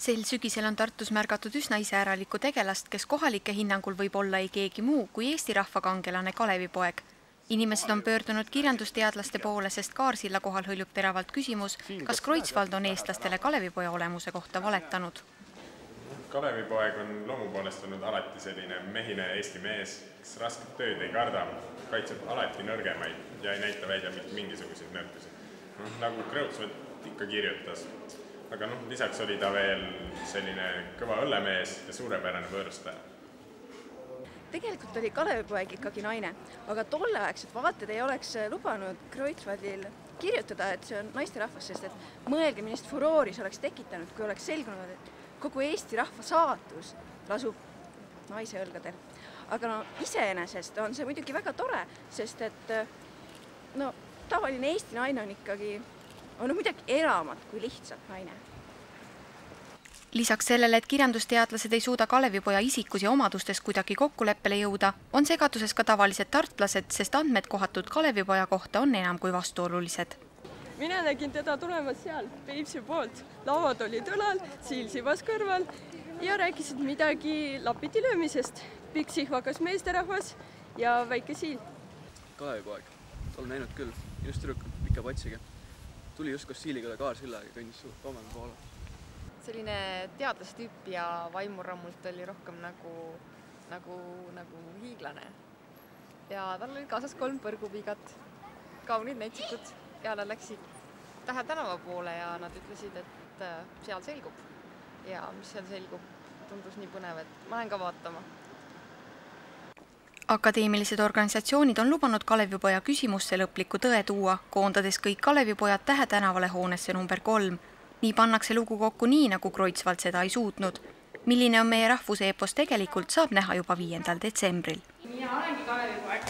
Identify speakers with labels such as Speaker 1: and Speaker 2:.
Speaker 1: Sel sügisel on Tartus märgatud üsna iseäralikku tegelast, kes kohalike hinnangul võib olla ei keegi muu kui Eesti rahvakangelane Kalevipoeg. Inimesed on pöördunud kirjandusteadlaste poole, sest Kaarsilla kohal hõljub teravalt küsimus, kas Kreutzwald on eestlastele Kalevipoja olemuse kohta valetanud.
Speaker 2: Kalevipoeg on loomu poolest olnud alati selline mehine Eesti mees, kes rasket tööd ei karda, kaitseb alati nõrgemaid ja ei näita välja mitte mingisuguseid nõrkusi. Nagu Kreutzwald ikka kirjutas. Aga lisaks oli ta veel selline kõva õllemees ja suurepärane võõrustaja.
Speaker 3: Tegelikult oli Kalevipoeg ikkagi naine, aga tolleaegsed vaated ei oleks lubanud Kreutzwaldil kirjutada, et see on naisterahvas, sest et mõelge, millist furooris oleks tekitanud, kui oleks selgunud, et kogu Eesti rahva saatus lasub naise õlgadel. Aga iseenesest on see muidugi väga tore, sest et tavaline Eesti naine on ikkagi midagi eramat kui lihtsalt naine.
Speaker 1: Lisaks sellele, et kirjandusteadlased ei suuda Kalevipoja isikus ja omadustes kuidagi kokkuleppele jõuda, on segaduses ka tavalised tartlased, sest andmed kohatud Kalevipoja kohta on enam kui vastuolulised.
Speaker 4: Mina nägin teda tulemas seal Peipsi poolt. Lauad olid õlal, siil sibas kõrval ja rääkisid midagi lapiti löömisest. Pikk sihvakas meesterahvas ja väike siil.
Speaker 5: Kalevipoeg, olen näinud küll, just tüdrukut pika patsiga. Tuli just koos siiliga Kaarsilla ja kõndis Toomega poole.
Speaker 6: Selline teadlastüüp ja vaimurammult oli rohkem nagu hiiglane. Ja tal oli kaasas 3 põrgupiigat, kaunid netsikud ja nad läksid Tähe tänava poole ja nad ütlesid, et seal selgub. Ja mis seal selgub, tundus nii põnev, et ma lähen ka vaatama.
Speaker 1: Akadeemilised organisatsioonid on lubanud Kalevipoja küsimusse lõplikku tõe tuua, koondades kõik Kalevipojad Tähe tänavale hoonesse nr 3. Nii pannakse lugu kokku nii, nagu Kreutzwald seda ei suutnud. Milline on meie rahvuse eepos tegelikult, saab näha juba 5. detsembril.
Speaker 7: Mina olengi Kalevipoeg.